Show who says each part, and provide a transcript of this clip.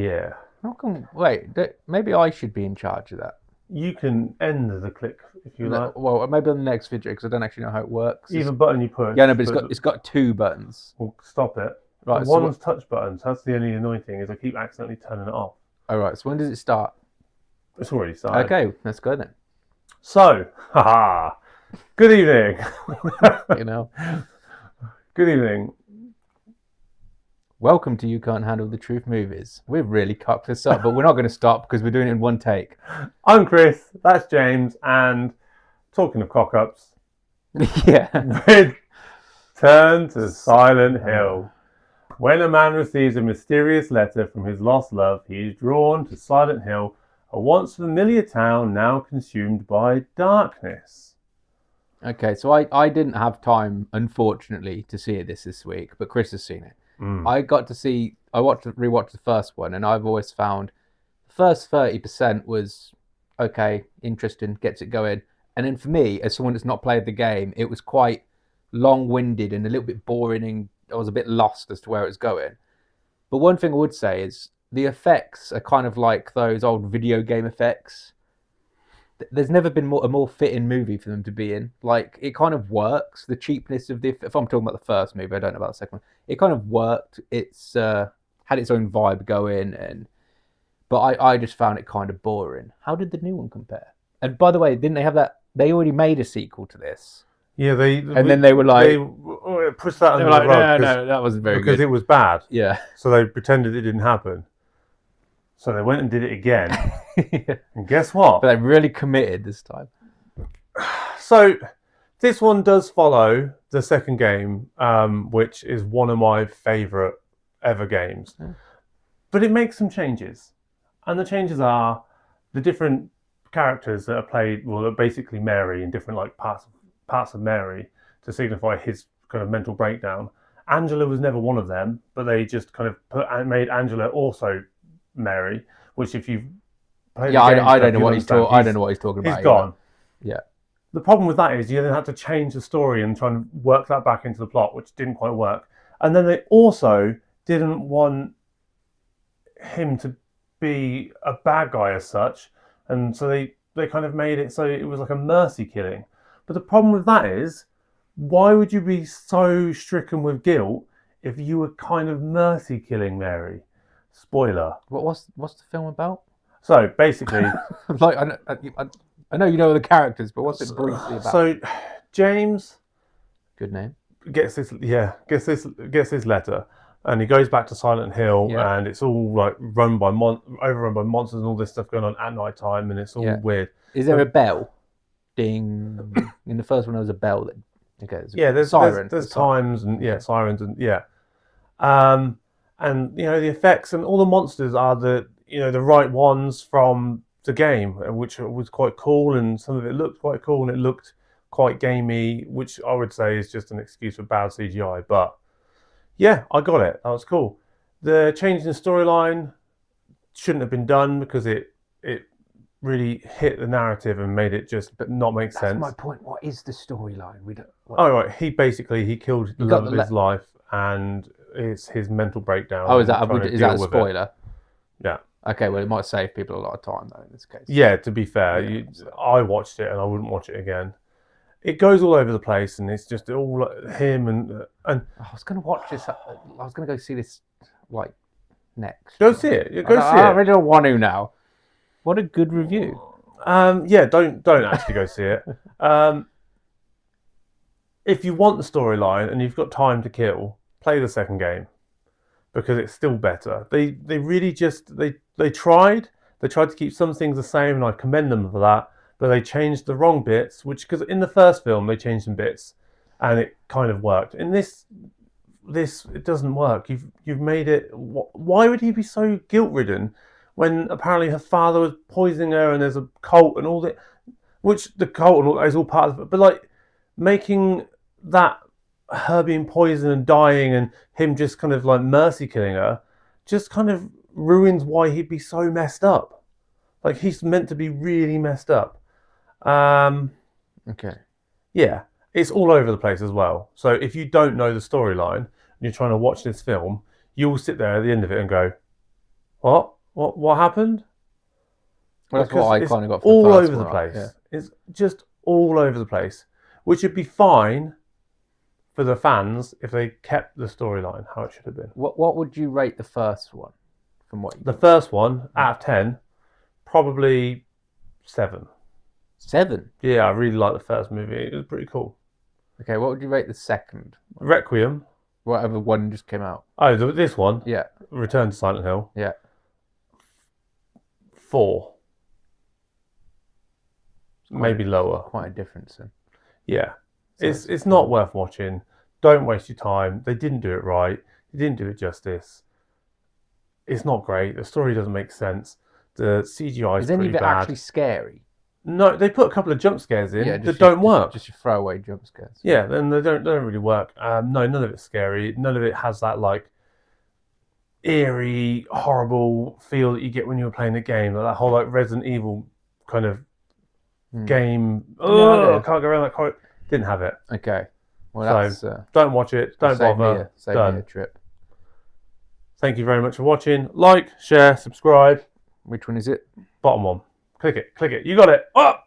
Speaker 1: Yeah.
Speaker 2: How come? Wait, maybe I should be in charge of that.
Speaker 1: You can end the click if you like.
Speaker 2: Well, maybe on the next video because I don't actually know how it works.
Speaker 1: Either button you push.
Speaker 2: Yeah, no, but it's got two buttons.
Speaker 1: We'll stop it. The
Speaker 2: Right.
Speaker 1: one's touch buttons. That's the only annoying thing is I keep accidentally turning it off.
Speaker 2: All right. So when does it start?
Speaker 1: It's already started.
Speaker 2: Okay, let's go then.
Speaker 1: So, haha. Good evening.
Speaker 2: You know.
Speaker 1: Good evening.
Speaker 2: Welcome to You Can't Handle the Truth Movies. We've really cocked this up, but we're not going to stop because we're doing it in one take.
Speaker 1: I'm Chris, that's James, and talking of cock-ups,
Speaker 2: Yeah.
Speaker 1: Return to Silent Hill. When a man receives a mysterious letter from his lost love, he is drawn to Silent Hill, a once familiar town now consumed by darkness.
Speaker 2: Okay, so I didn't have time, unfortunately, to see this week, but Chris has seen it. I rewatched the first one, and I've always found the first 30% was okay, interesting, gets it going. And then for me, as someone that's not played the game, it was quite long-winded and a little bit boring, and I was a bit lost as to where it's going. But one thing I would say is the effects are kind of like those old video game effects. There's never been a more fitting movie for them to be in. Like, it kind of works. The cheapness of if I'm talking about the first movie, I don't know about the second one. It kind of worked. It's had its own vibe going, but I just found it kind of boring. How did the new one compare? And by the way, didn't they have that? They already made a sequel to this.
Speaker 1: Yeah,
Speaker 2: then they were like,
Speaker 1: they pushed that under the rug.
Speaker 2: No, that wasn't very good
Speaker 1: because it was bad.
Speaker 2: Yeah.
Speaker 1: So they pretended it didn't happen. So they went and did it again.
Speaker 2: Yeah.
Speaker 1: And guess what?
Speaker 2: But they really committed this time.
Speaker 1: So this one does follow the second game, which is one of my favourite ever games. Yeah. But it makes some changes. And the changes are the different characters that are played, well, basically Mary in different like parts of Mary to signify his kind of mental breakdown. Angela was never one of them, but they just kind of made Angela also Mary, which if you've played
Speaker 2: I don't know what he's talking. I don't know what he's talking about.
Speaker 1: He's gone.
Speaker 2: Yeah.
Speaker 1: The problem with that is you then have to change the story and try and work that back into the plot, which didn't quite work. And then they also didn't want him to be a bad guy as such, and so they kind of made it so it was like a mercy killing. But the problem with that is, why would you be so stricken with guilt if you were kind of mercy killing Mary? Spoiler.
Speaker 2: What's the film about?
Speaker 1: So basically,
Speaker 2: like I know you know the characters, but what's it briefly about?
Speaker 1: So James,
Speaker 2: good name,
Speaker 1: gets this letter, and he goes back to Silent Hill, and it's all like overrun by monsters and all this stuff going on at night time, and it's all weird.
Speaker 2: Is there a bell? Ding. In the first one, there was a bell that. Okay,
Speaker 1: there's siren. There's times and sirens and and you know the effects and all the monsters are the right ones from the game, which was quite cool, and some of it looked quite cool and it looked quite gamey, which I would say is just an excuse for bad CGI. But yeah, I got it. That was cool. The change in the storyline shouldn't have been done because it really hit the narrative and made it just not make sense.
Speaker 2: That's my point. What is the storyline?
Speaker 1: Oh right, he killed the love of his life, and it's his mental breakdown.
Speaker 2: Oh, is that a spoiler?
Speaker 1: Yeah.
Speaker 2: Okay, well, it might save people a lot of time though in this case.
Speaker 1: Yeah, to be fair, I watched it and I wouldn't watch it again. It goes all over the place, and it's just all like him and. I was
Speaker 2: going to watch this. I was going to go see this like next.
Speaker 1: Go see it.
Speaker 2: I really don't want to now. What a good review.
Speaker 1: Yeah, don't actually go see it. If you want the storyline and you've got time to kill, play the second game because it's still better. They really just they tried to keep some things the same, and I commend them for that. But they changed the wrong bits, because in the first film they changed some bits, and it kind of worked. In this it doesn't work. You've made it. Why would he be so guilt-ridden when apparently her father was poisoning her and there's a cult and all that, which the cult and all that is all part of it. But like making that her being poisoned and dying and him just kind of like mercy killing her just kind of ruins why he'd be so messed up. Like he's meant to be really messed up.
Speaker 2: Okay.
Speaker 1: Yeah, it's all over the place as well. So if you don't know the storyline and you're trying to watch this film, you'll sit there at the end of it and go, What happened?
Speaker 2: Well, that's what I
Speaker 1: it's
Speaker 2: kind of got for the
Speaker 1: all
Speaker 2: first
Speaker 1: over the
Speaker 2: one.
Speaker 1: place.
Speaker 2: Yeah.
Speaker 1: It's just all over the place, which would be fine for the fans if they kept the storyline how it should have been.
Speaker 2: What would you rate the first one from what you
Speaker 1: The first one out of 10, probably 7.
Speaker 2: 7?
Speaker 1: Yeah, I really liked the first movie. It was pretty cool.
Speaker 2: Okay, what would you rate the second?
Speaker 1: Requiem.
Speaker 2: Whatever one just came out.
Speaker 1: Oh, this one.
Speaker 2: Yeah.
Speaker 1: Return to Silent Hill.
Speaker 2: Yeah.
Speaker 1: 4. Maybe lower.
Speaker 2: Quite a difference then.
Speaker 1: Yeah. It's not worth watching. Don't waste your time. They didn't do it right. They didn't do it justice. It's not great. The story doesn't make sense. The CGI is
Speaker 2: any
Speaker 1: pretty
Speaker 2: of it
Speaker 1: bad.
Speaker 2: actually scary?
Speaker 1: No, they put a couple of jump scares in that
Speaker 2: just
Speaker 1: don't work.
Speaker 2: Just your throwaway jump scares.
Speaker 1: Yeah, then they don't really work. No, none of it's scary. None of it has that like eerie, horrible feel that you get when you were playing the game. Like that whole like Resident Evil kind of game. Oh, I can't go around that quote. Didn't have it.
Speaker 2: Okay. Well,
Speaker 1: so don't watch it. Don't bother.
Speaker 2: Save me a trip.
Speaker 1: Thank you very much for watching. Like, share, subscribe.
Speaker 2: Which one is it?
Speaker 1: Bottom one. Click it. You got it. Up.